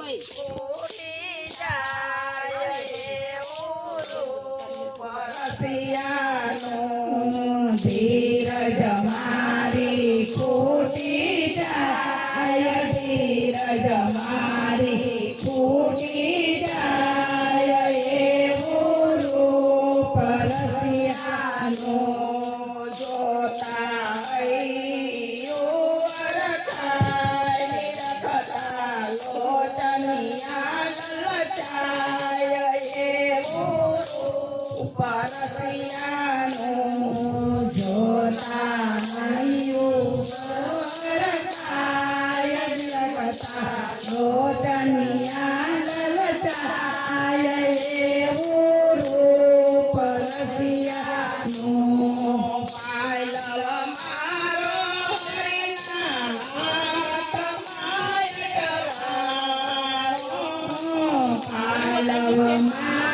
ફૂટી જાય એવું રૂપ રસિયાનું ધીરજ મારી ફૂટી જાય ધીરજ મારી ફૂટી જાય એવું રૂપ રસિયાનું જોતા હૈયું અરખાય નિરખતા લોચનિયા લલચાય એવું રૂપ રસિયાનું જોતા હૈયું અરખાય નિરખતા લોચનિયા લલચાય એવું રૂપ રસિયાનું પાયલ મારો હરિના હાથમાં અટવાળો પાયલ મારો